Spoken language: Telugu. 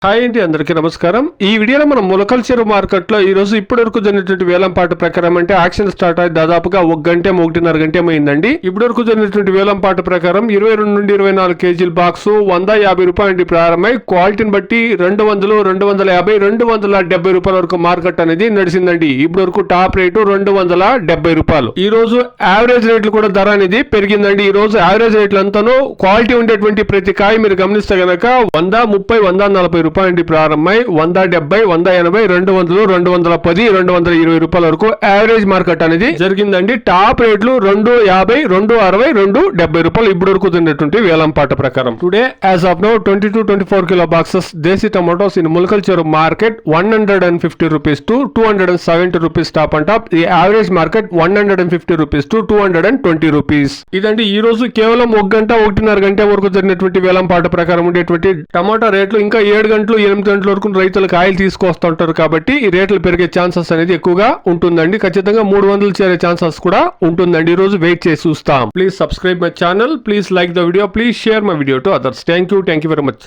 హాయ్ అండి, అందరికీ నమస్కారం. ఈ వీడియోలో మనం ములకల్ చెరువు మార్కెట్లో ఈ రోజు ఇప్పటి వరకు జరిగినటువంటి వేలంపాట ప్రకారం అంటే యాక్షన్ స్టార్ట్ అయ్యి దాదాపుగా 1 గంట 1.5 గంట అయిందండి. ఇప్పటి వరకు జరిగినటువంటి వేలంపాట ప్రకారం 22 నుండి 24 కేజీల బాక్స్ 150 రూపాయల నుండి ప్రారంభమై క్వాలిటీని బట్టి 200, 250, 270 రూపాయల వరకు మార్కెట్ అనేది నడిచిందండి. ఇప్పటి వరకు టాప్ రేటు 270 రూపాయలు. ఈ రోజు యావరేజ్ రేట్లు కూడా ధర అనేది పెరిగిందండి. ఈ రోజు యావరేజ్ రేట్లు అంతాను క్వాలిటీ ఉండేటువంటి ప్రతి కాయ మీరు గమనిస్తే గనక 130, 140 రూపాయల నుండి ప్రారంభమై 170, 180, 200, 210, 220 రూపాయల వరకు యావరేజ్ మార్కెట్ అనేది జరిగిందండి. టాప్ రేట్లు 250, 260, 270 రూపాయలు ఇప్పటి వరకు తిన్నటువంటి వేలంపాట ప్రకారం. Today as of now 22-24 kilo boxes desi tomatoes in Mulakal Cheruvu market 150 rupees to 270 rupees top and top. ఈ average market 150 rupees to 220 rupees. ఇదండి ఈ రోజు కేవలం 1 గంట 1.5 గంట వరకు జరిగినటువంటి వేలంపాట ప్రకారం ఉండేటువంటి టమాటా రేట్లు. ఇంకా 7 గంటలు 8 గంటల వరకు రైతులు కాయలు తీసుకొస్తుంటారు కాబట్టి ఈ రేట్లు పెరిగే ఛాన్సెస్ అనేది ఎక్కువగా ఉంటుందండి. ఖచ్చితంగా 300 చేరే ఛాన్సెస్ కూడా ఉంటుందండి. ఈ రోజు వెయిట్ చేసి చూస్తాం. Please subscribe my channel, please like the video, please share my video to others. Thank you very much.